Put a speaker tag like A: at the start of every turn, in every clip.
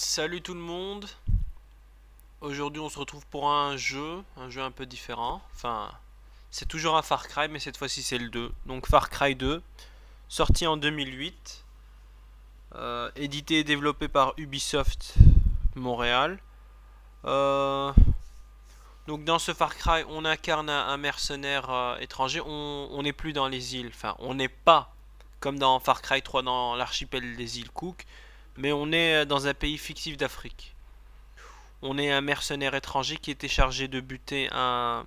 A: Salut tout le monde. Aujourd'hui on se retrouve pour un jeu un peu différent. Enfin, c'est toujours un Far Cry mais cette fois-ci c'est le 2. Donc Far Cry 2, sorti en 2008, édité et développé par Ubisoft Montréal. Euh, donc dans ce Far Cry on incarne un mercenaire étranger. On n'est plus dans les îles. Enfin, on n'est pas comme dans Far Cry 3 dans l'archipel des îles Cook. Mais on est dans un pays fictif d'Afrique. On est un mercenaire étranger qui était chargé de buter un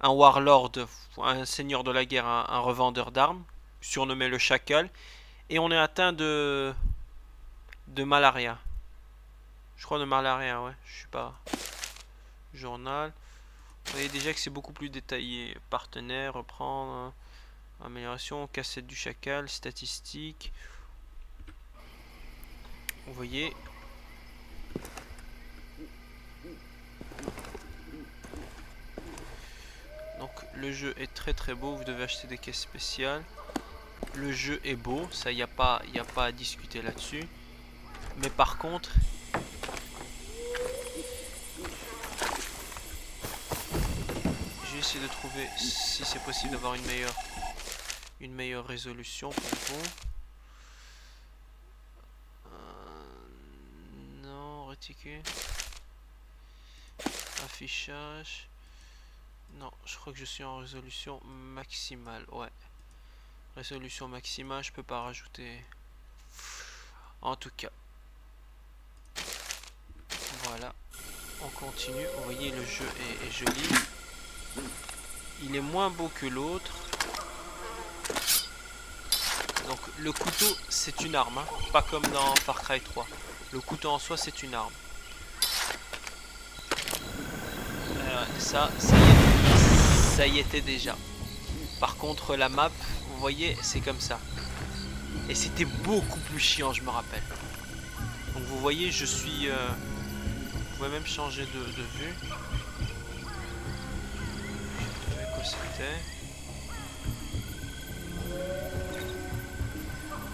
A: warlord, un seigneur de la guerre, un revendeur d'armes, surnommé le Chacal, et on est atteint de malaria. Je crois de malaria, ouais, je sais pas. Journal. Vous voyez déjà que c'est beaucoup plus détaillé. Partenaire, reprendre, amélioration, cassette du Chacal, statistiques. Vous voyez, donc le jeu est très beau, vous devez acheter des caisses spéciales. Le jeu est beau, ça y a pas à discuter là-dessus. Mais par contre, j'ai essayé de trouver si c'est possible d'avoir une meilleure résolution pour vous. Non, réticule. Affichage. Non, je crois que je suis en résolution maximale. Ouais. Résolution maximale, je peux pas rajouter. En tout cas. Voilà. On continue. Vous voyez, le jeu est joli. Il est moins beau que l'autre. Donc le couteau c'est une arme, hein, pas comme dans Far Cry 3. Le couteau en soi c'est une arme. Ça y était déjà. Par contre la map, vous voyez, c'est comme ça. Et c'était beaucoup plus chiant, je me rappelle. Donc vous voyez, je suis... vous pouvez même changer de vue. Je savais quoi c'était.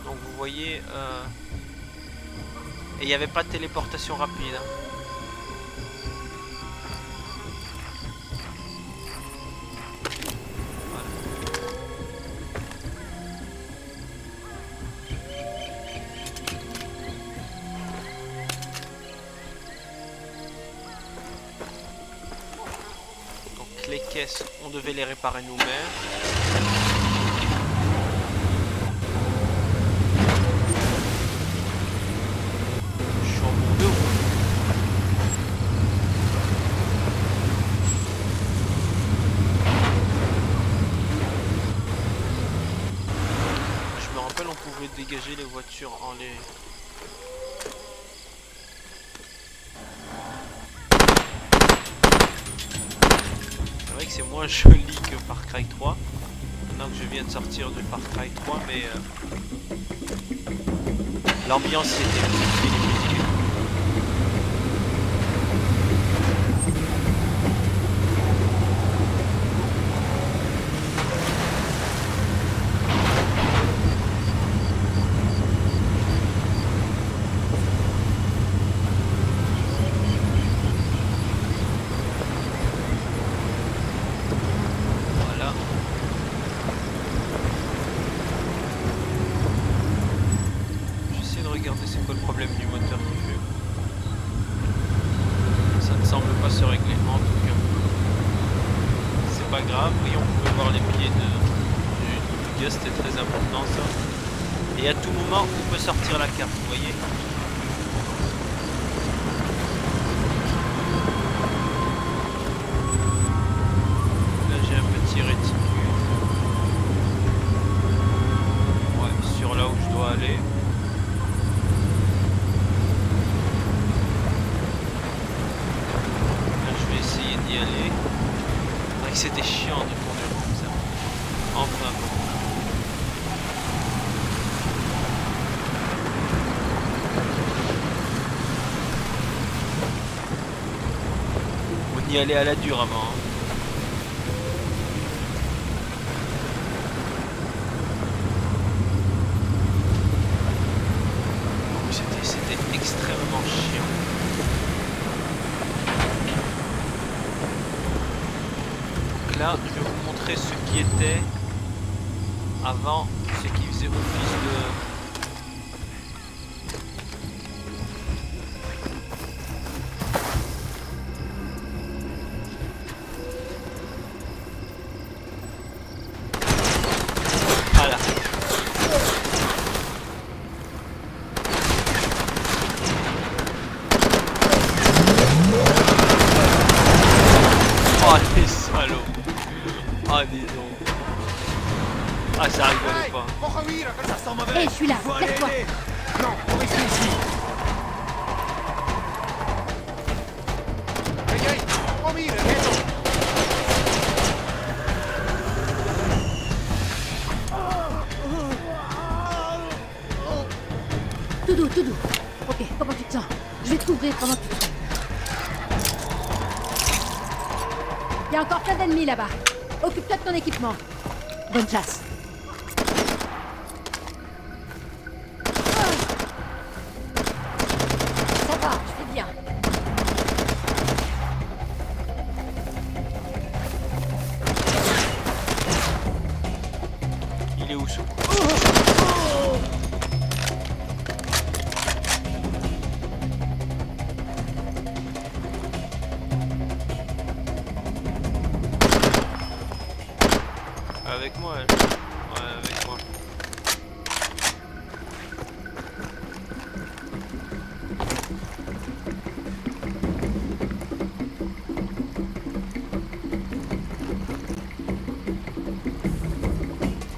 A: Donc vous voyez... et il n'y avait pas de téléportation rapide. Hein. Les caisses, on devait les réparer nous-mêmes. Je suis en bout de roue. Je me rappelle, on pouvait dégager les voitures en les... C'est vrai que c'est moins joli que Far Cry 3. Maintenant que je viens de sortir de Far Cry 3, mais l'ambiance y était magnifique, les musiques. Regardez c'est quoi le problème du moteur qui fait. Ça ne semble pas se régler en tout cas. C'est pas grave, oui on pouvait voir les pieds du gars, c'était très important ça. Et à tout moment on peut sortir la carte, vous voyez. Là j'ai un petit réticule. Ouais, sur là où je dois aller. D'y aller. C'est vrai que c'était chiant de tourner comme ça. Enfin bon. On y allait à la dure avant. Hein. C'était extrêmement là, je vais vous montrer ce qui était avant, ce qui faisait office de... Voilà. Oh les salauds. Oh dis donc. Ah ça rigole pas.
B: Hé, je suis là, casse-toi.
C: Non, on reste ici. Hey, oh mire, Reto.
B: Tout doux, tout doux. Ok, comment tu te sens? Je vais te couvrir pendant que tu te soignes. Il y a encore plein d'ennemis là-bas. Occupe-toi de ton équipement. Bonne chasse. Ça va, je fais bien.
A: Il est où ce coup? Avec moi, elle. Ouais, avec moi.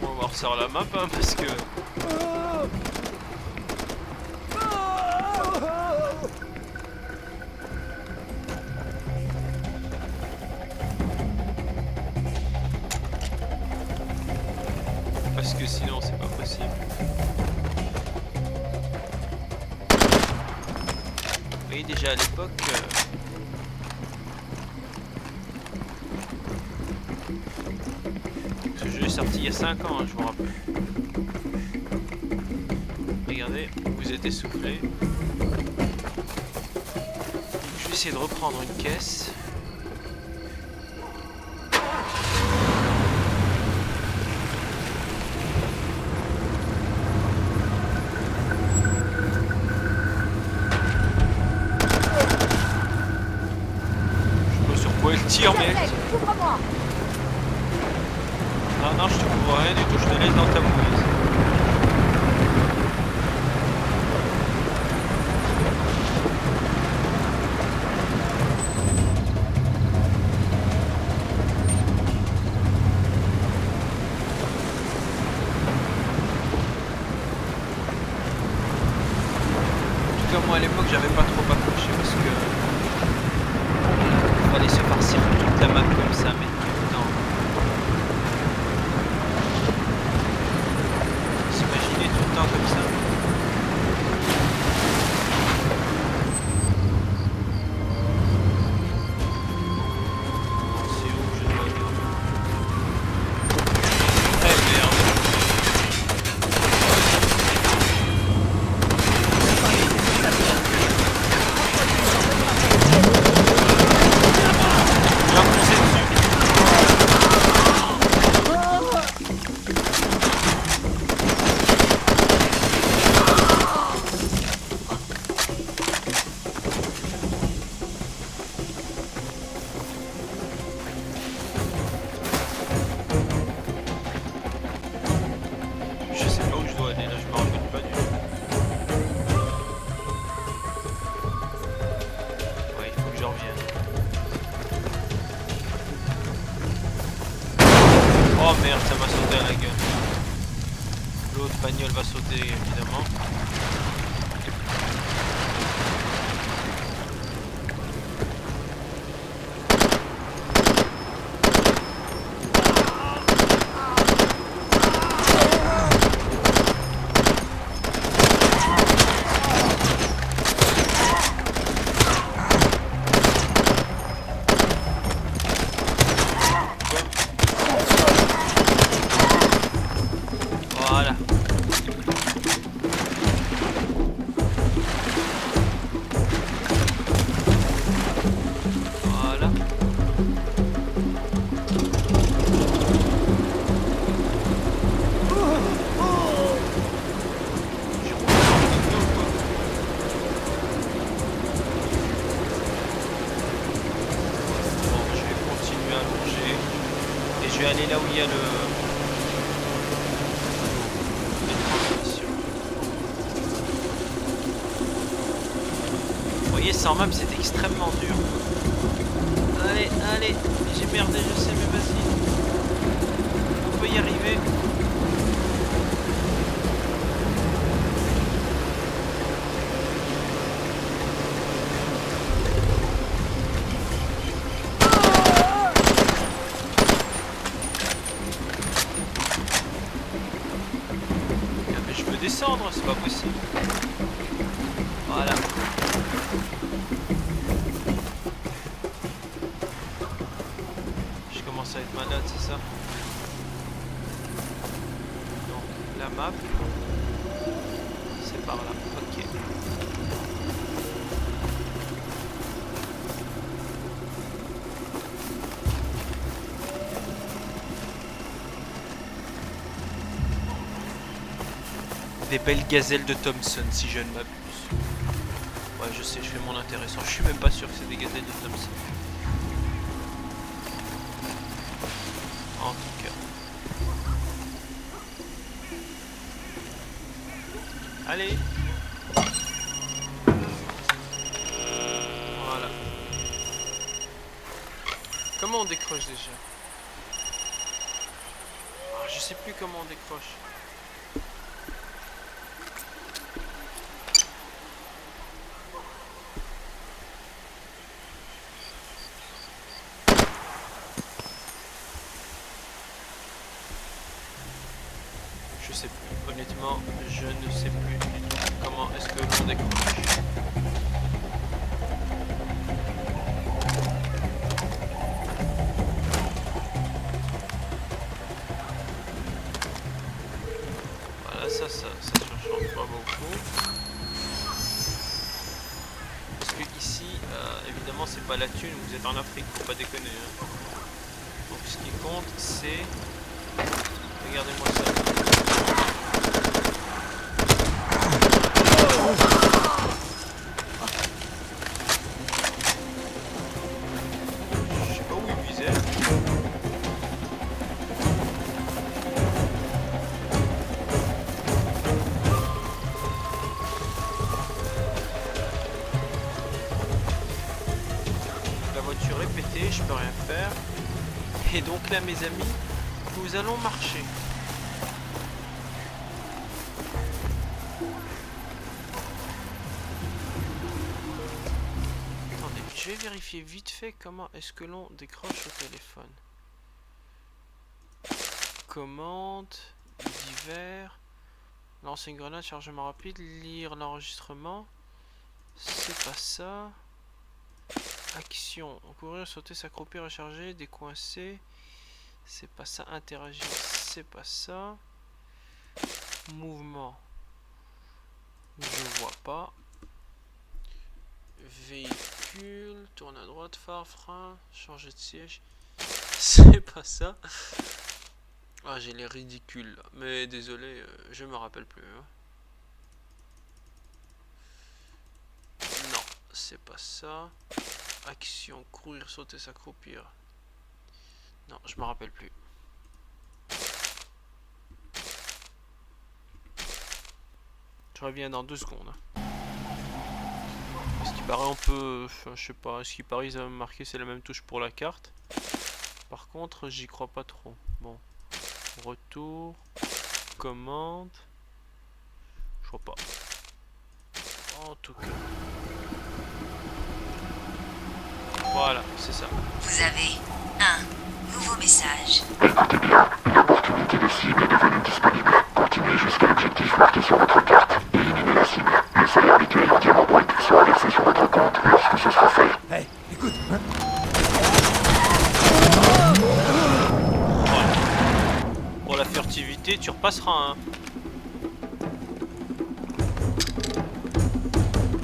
A: On va resserrer la map hein, parce que... Parce que sinon c'est pas possible. Oui, déjà à l'époque... Ce jeu est sorti il y a 5 ans, hein, je me rappelle. Regardez, vous êtes essoufflé. Je vais essayer de reprendre une caisse. Je sais pas sur quoi elle tire, mais...
B: Couvre-moi.
A: Non, non, je te couvre rien du tout, je te laisse dans ta mouise. En tout cas, moi à l'époque, j'avais pas trop accroché parce que... Il fallait se farcir toute la map comme ça, mais non. S'imaginer tout le temps comme ça. C'est où que je dois aller? Eh merde. J'ai enfoncé dessus. Je sais pas où je dois aller là, je me rappelle pas du tout. Ouais, il faut que je revienne. Oh merde, ça m'a sauté à la gueule. L'autre bagnole va sauter évidemment. Voilà. aller là où il y a le... les transmissions. Vous voyez, sans map, c'est extrêmement dur. Allez, allez, j'ai merdé, je sais, mais vas-y. On peut y arriver. Mais je peux descendre, c'est pas possible. Voilà. Je commence à être malade, c'est ça? Donc la map, c'est par là. Ok. Des belles gazelles de Thompson, si je ne m'abuse. Ouais, je sais, je fais mon intéressant. Je suis même pas sûr que c'est des gazelles de Thompson. En tout cas. Allez. Voilà. Comment on décroche déjà? Ah, je sais plus comment on décroche. Je sais plus. Honnêtement, je ne sais plus du tout comment est-ce que l'on décroche. Voilà, ça change pas beaucoup. Parce que ici, évidemment, c'est pas la thune. Vous êtes en Afrique, faut pas déconner. Hein. Donc ce qui compte, c'est... Regardez-moi ça. Je sais pas où il visait. La voiture est pétée, je peux rien faire. Et donc là, mes amis, nous allons marcher. Attendez, je vais vérifier vite fait comment est-ce que l'on décroche au téléphone. Commande, divers, lancer une grenade, chargement rapide, lire l'enregistrement. C'est pas ça. Action, courir, sauter, s'accroupir, recharger, décoincer. C'est pas ça. Interagir, c'est pas ça. Mouvement, je vois pas. Véhicule, tourne à droite, phare, frein, changer de siège. C'est pas ça. Ah, j'ai les ridicules là. Mais désolé, je me rappelle plus. Hein. Non, c'est pas ça. Action, courir, sauter, s'accroupir. Non, je me rappelle plus. Je reviens dans 2 secondes. Ce qui paraît, on peut... Enfin, je sais pas, ce qui paraît, ils avaient marqué c'est la même touche pour la carte. Par contre, j'y crois pas trop. Bon. Retour. Commande. Je vois pas. En tout cas. Voilà, c'est ça.
D: Vous avez un nouveau message.
E: Écoutez bien, une opportunité de cible est devenue disponible. Continuez jusqu'à l'objectif marqué sur votre carte. Éliminez la cible. Le salaire habituel en diamant brut sera versé sur votre compte lorsque ce sera fait.
C: Hey, écoute, hein?
A: Voilà. Pour la furtivité, tu repasseras, hein.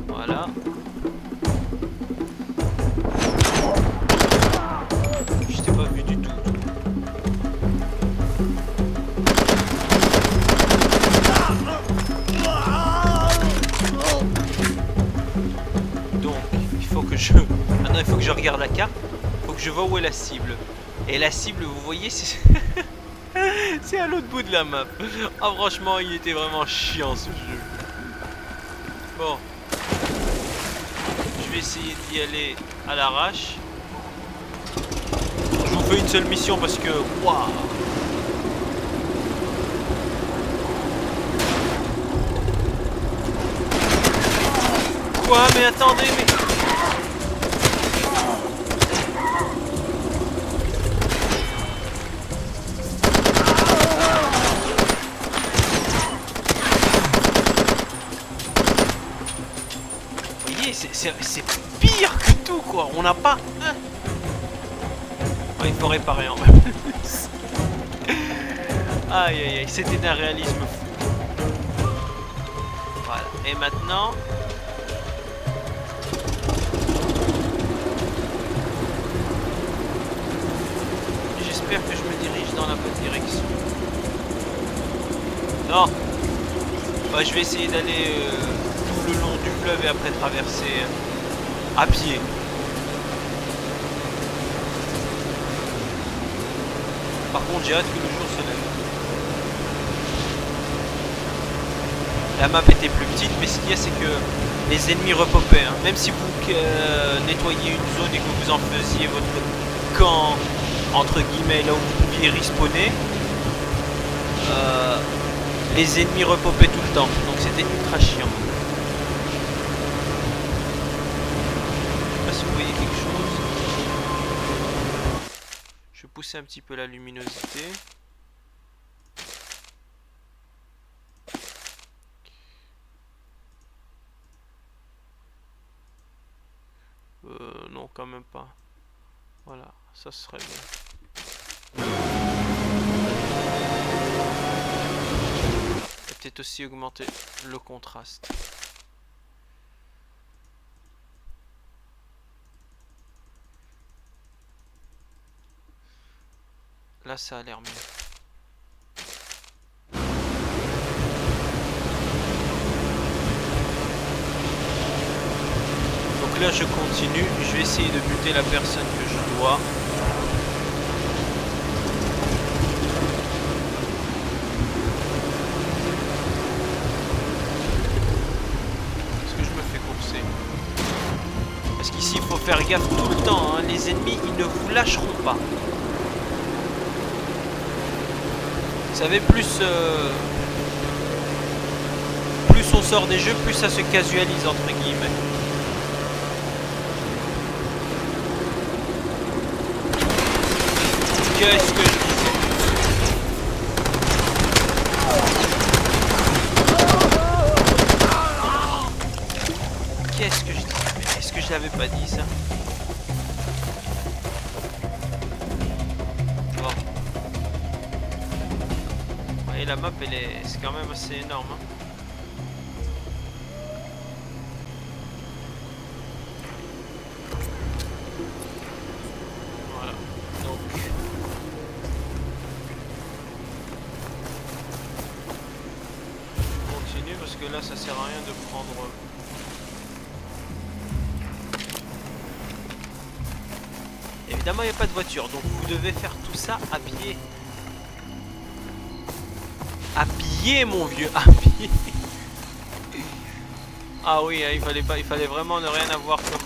A: Voilà. Je t'ai pas vu du tout. Donc, il faut que je... Maintenant, il faut que je regarde la carte. Il faut que je vois où est la cible. Et la cible, vous voyez, c'est c'est à l'autre bout de la map. Ah franchement, il était vraiment chiant ce jeu. Bon. Je vais essayer d'y aller à l'arrache. Je vous fais une seule mission parce que... Waouh. Quoi? Mais attendez, mais... Vous voyez, c'est pire que tout, quoi. On n'a pas un... Oh, il faut réparer en même. Aïe, aïe, aïe. C'était d'un réalisme fou. Voilà. Et maintenant... J'espère que je me dirige dans la bonne direction. Non. Bah, je vais essayer d'aller tout le long du fleuve et après traverser à pied. Par contre, j'ai hâte que le jour se lève. La map était plus petite, mais ce qu'il y a, c'est que les ennemis repopaient. Hein. Même si vous nettoyiez une zone et que vous en faisiez votre camp, entre guillemets, là où vous pouviez respawner, les ennemis repopaient tout le temps. Donc c'était ultra chiant. Je sais pas si vous voyez quelque chose. Je vais pousser un petit peu la luminosité. Non, quand même pas. Voilà, ça serait bien. Et peut-être aussi augmenter le contraste. Là, ça a l'air mieux. Donc là, je continue. Je vais essayer de buter la personne que je dois. Est-ce que je me fais courser? Parce qu'ici, il faut faire gaffe tout le temps. Hein. Les ennemis, ils ne vous lâcheront pas. Vous savez, plus on sort des jeux, plus ça se casualise entre guillemets. Qu'est-ce que je disais? Qu'est-ce que je disais? Est-ce que je l'avais pas dit ça? Et la map, c'est quand même assez énorme. Hein. Voilà. Donc. Je continue parce que là, ça sert à rien de prendre. Évidemment, il n'y a pas de voiture, donc vous devez faire tout ça à pied. À pied, mon vieux, à pied. Ah oui, hein, il fallait vraiment ne rien avoir peur.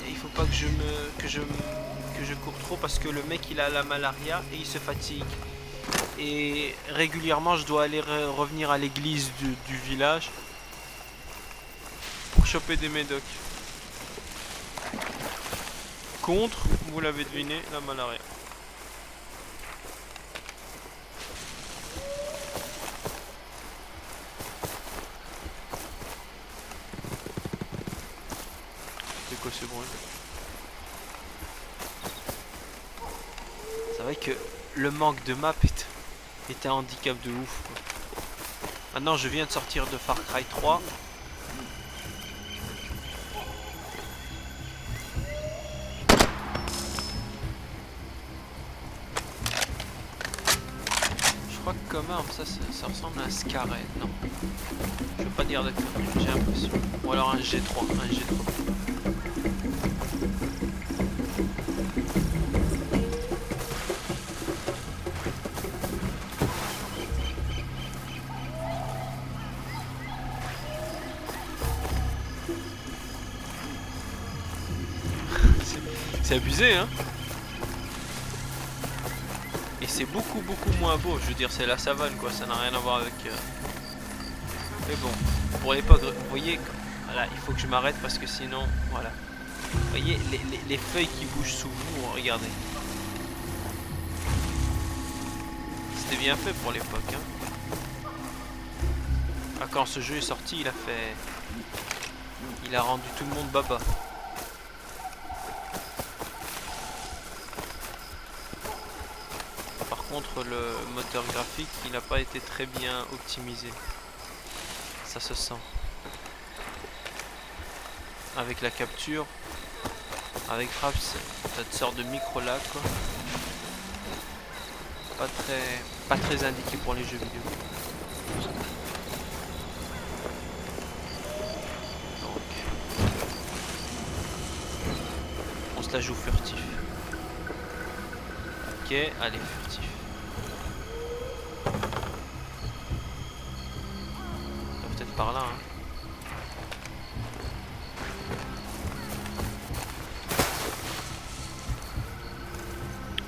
A: Et il faut pas que je cours trop parce que le mec il a la malaria et il se fatigue. Et régulièrement je dois aller revenir à l'église du village pour choper des médocs. Contre, vous l'avez deviné, la malaria. C'est quoi ce bruit? C'est vrai que le manque de map est un handicap de ouf, quoi. Maintenant je viens de sortir de Far Cry 3. Je crois que comme arme ça ressemble à un Scarlet. Non. Je veux pas dire d'accord, j'ai l'impression. Ou alors un G3. C'est abusé, hein. Et c'est beaucoup moins beau. Je veux dire, c'est la savane, quoi. Ça n'a rien à voir avec... Mais bon, pour l'époque, vous voyez... Voilà, il faut que je m'arrête parce que sinon... Voilà. Vous voyez, les feuilles qui bougent sous vous, regardez. C'était bien fait pour l'époque, hein. Ah, quand ce jeu est sorti, il a fait... Il a rendu tout le monde baba. Par contre, le moteur graphique, il n'a pas été très bien optimisé. Ça se sent. Avec la capture, avec Fraps, cette sorte de micro-lag, quoi. Pas très indiqué pour les jeux vidéo. Donc, on se la joue furtif. Ok, allez, furtif. Peut-être par là, hein.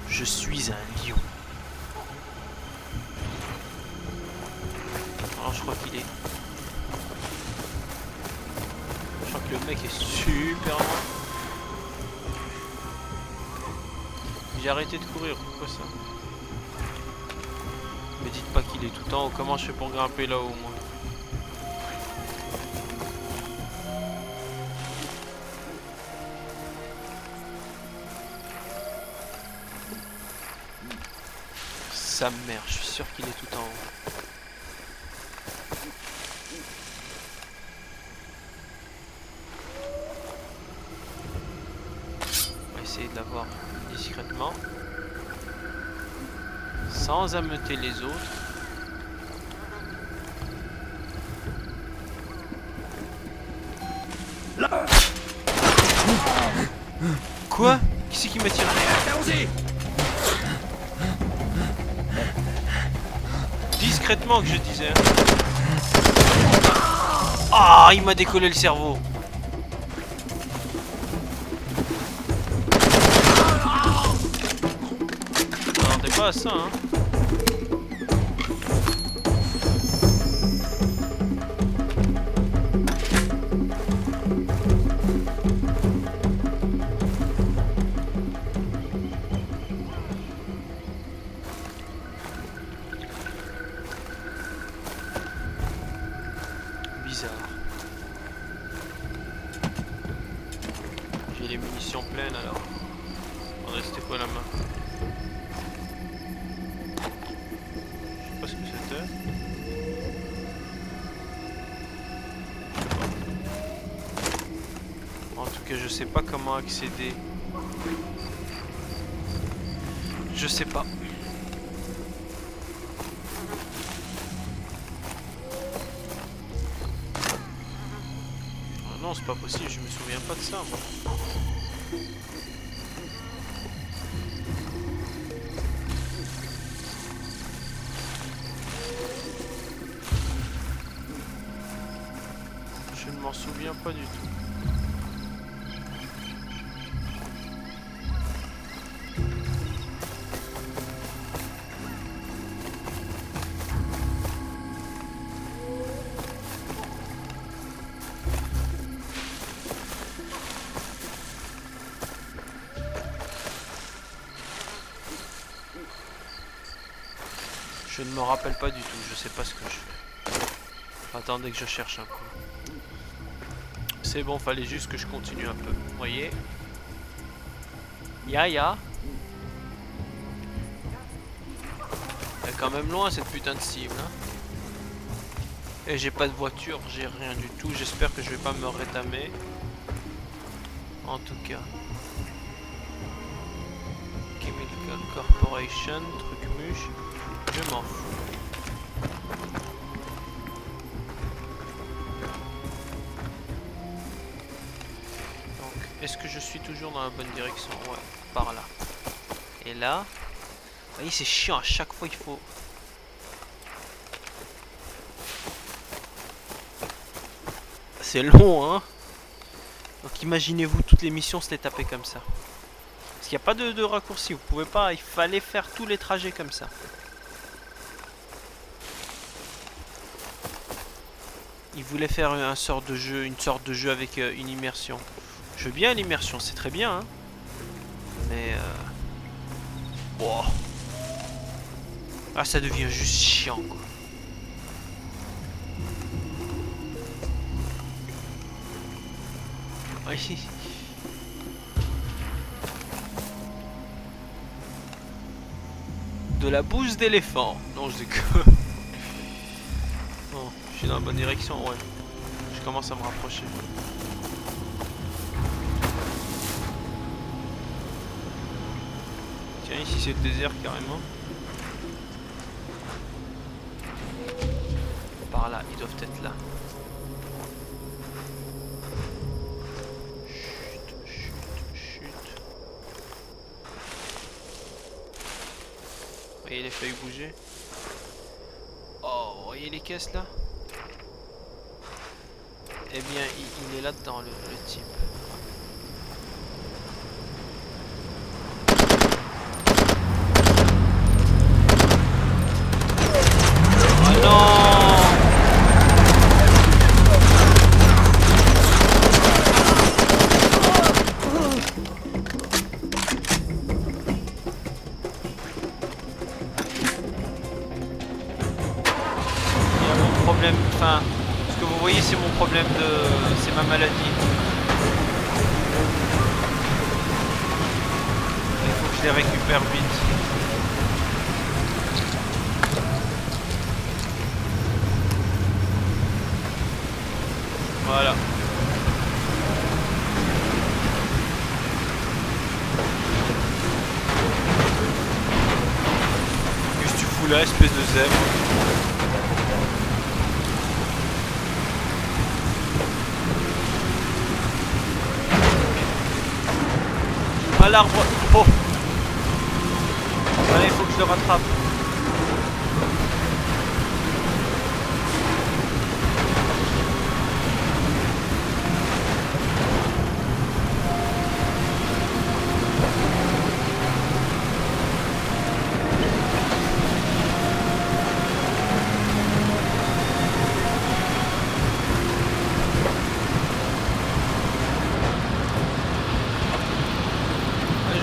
A: Je suis un lion. Alors je crois qu'il est... Je crois que le mec est super loin. J'ai arrêté de courir, pourquoi ça? Me dites pas qu'il est tout en haut. Comment je fais pour grimper là-haut, moi? Sa mère, je suis sûr qu'il est tout en haut. On va essayer de l'avoir discrètement. Sans ameuter les autres. Quoi? Qui c'est qui m'a tiré? Discrètement que je disais. Ah, il m'a décollé le cerveau. Non, t'es pas à ça, hein. Bizarre. J'ai les munitions pleines alors. On va rester quoi la main? Je sais pas ce que c'était. En tout cas, je sais pas comment accéder. Je sais pas. Ah non, c'est pas possible, je me souviens pas de ça, moi. Je ne m'en souviens pas du tout. Je ne me rappelle pas du tout, je sais pas ce que je fais. Attendez que je cherche un coup. C'est bon, fallait juste que je continue un peu. Vous voyez? Ya. Elle est quand même loin cette putain de cible. Hein. Et j'ai pas de voiture, j'ai rien du tout. J'espère que je vais pas me rétamer. En tout cas. Chemical Corporation, truc muche. Je m'en fous. Donc, est-ce que je suis toujours dans la bonne direction? Ouais, par là. Et là, vous voyez, c'est chiant, à chaque fois il faut... C'est long, hein. Donc imaginez-vous toutes les missions se les taper comme ça. Parce qu'il n'y a pas de raccourci, vous pouvez pas, il fallait faire tous les trajets comme ça. Il voulait faire une sorte de jeu avec une immersion. Je veux bien l'immersion, c'est très bien, hein. Mais wow. Ah, ça devient juste chiant, quoi. Oui. De la bouse d'éléphant. Non, je déconne. Bon, je suis dans la bonne direction, ouais. Je commence à me rapprocher. Tiens, ici c'est le désert carrément. Par là, ils doivent être là. Chut, chut, chut. Vous voyez les feuilles bouger? Oh, vous voyez les caisses là? Eh bien, il est là-dedans, le type. Oh non! Il y a mon problème, enfin, ce que vous voyez, c'est mon problème de... c'est ma maladie. Il faut que je les récupère vite. Voilà. Qu'est-ce que tu fous là, espèce de zèbre? À l'arbre. Oh. Allez, il faut que je le rattrape.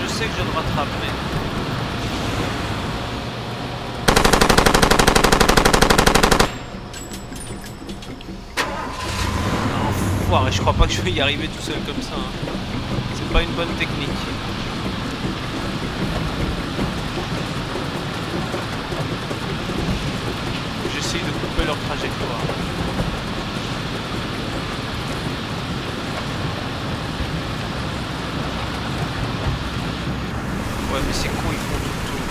A: Je sais que je le rattrape, mais... Enfoiré, je crois pas que je vais y arriver tout seul comme ça. Hein. C'est pas une bonne technique. J'essaye de couper leur trajectoire. Ouais, mais c'est con, ils font tout.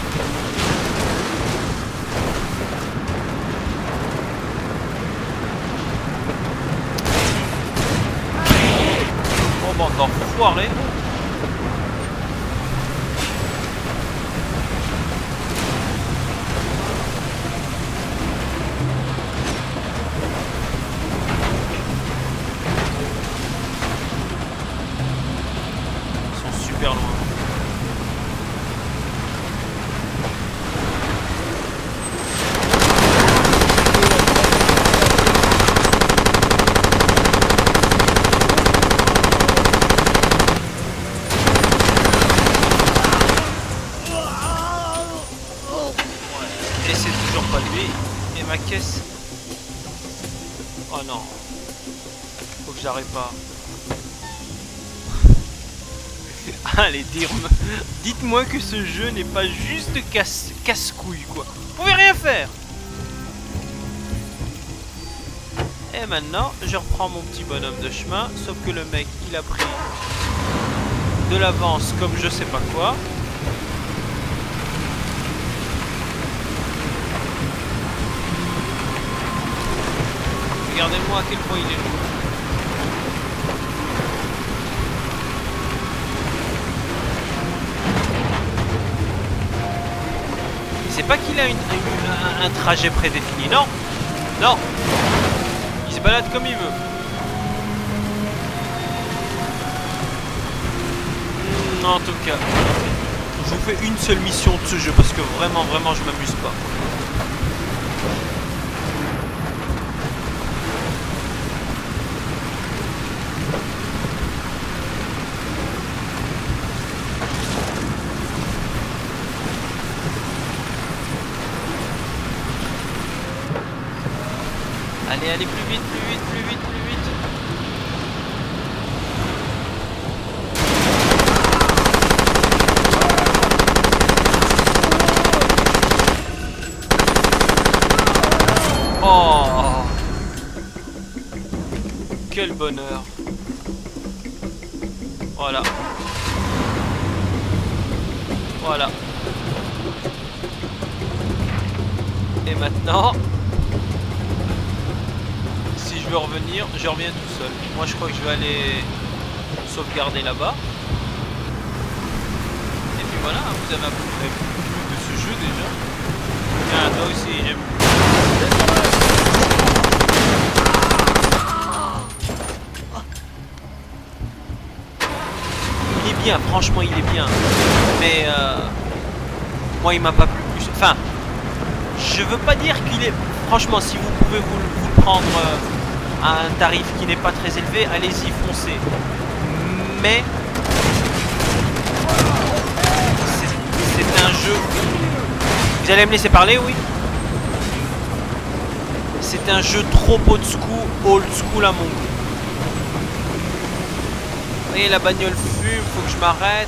A: Oh, bande d'enfoirés. Ils sont super loin. Et c'est toujours pas lui. Et ma caisse. Oh non. Faut que j'arrête pas. Allez, dites-moi que ce jeu n'est pas juste casse-couille, quoi. Vous pouvez rien faire. Et maintenant, je reprends mon petit bonhomme de chemin. Sauf que le mec, il a pris de l'avance comme je sais pas quoi. Regardez-moi à quel point il est lourd. C'est pas qu'il a un trajet prédéfini, non. Non. Il se balade comme il veut. En tout cas, je vous fais une seule mission de ce jeu parce que vraiment, je m'amuse pas. Allez, plus vite. Oh, quel bonheur. Voilà. Et maintenant, si je veux revenir, je reviens tout seul. Moi je crois que je vais aller sauvegarder là-bas. Et puis voilà, vous avez à peu près vu de ce jeu déjà. Tiens, toi aussi, j'aime. Il est bien, franchement il est bien. Mais moi il m'a pas plu plus. Enfin, je veux pas dire qu'il est... Franchement, si vous pouvez vous le prendre à un tarif qui n'est pas très élevé, allez-y, foncez. Mais c'est un jeu... Vous allez me laisser parler, oui? C'est un jeu trop old school à mon goût. Vous voyez, la bagnole fume, faut que je m'arrête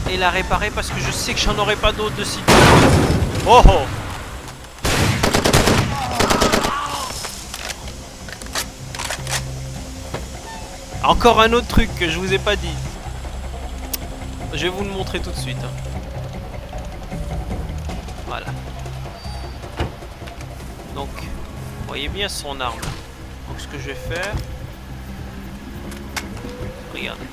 A: et la réparer parce que je sais que j'en aurai pas d'autres de sitôt. Oh oh! Encore un autre truc que je vous ai pas dit. Je vais vous le montrer tout de suite. Voilà. Donc, vous voyez bien son arme. Donc ce que je vais faire... Regardez.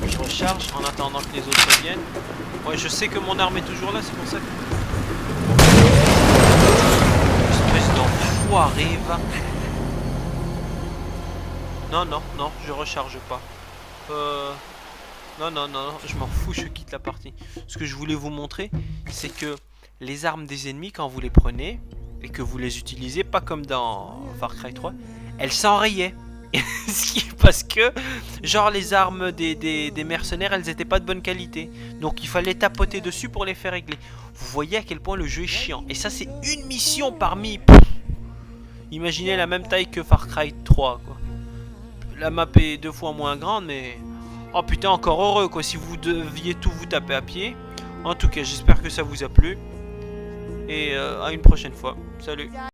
A: Je recharge en attendant que les autres viennent. Ouais, je sais que mon arme est toujours là, c'est pour ça que... Espèce d'enfoiré, va. Non, je recharge pas. Non, je m'en fous, je quitte la partie. Ce que je voulais vous montrer, c'est que les armes des ennemis, quand vous les prenez et que vous les utilisez, pas comme dans Far Cry 3, elles s'enrayaient. Parce que, genre, les armes des mercenaires, elles étaient pas de bonne qualité. Donc il fallait tapoter dessus pour les faire régler. Vous voyez à quel point le jeu est chiant. Et ça, c'est une mission parmi... Imaginez la même taille que Far Cry 3, quoi. La map est 2 fois moins grande, mais... Oh putain, encore heureux, quoi, si vous deviez tout vous taper à pied. En tout cas, j'espère que ça vous a plu. Et à une prochaine fois. Salut.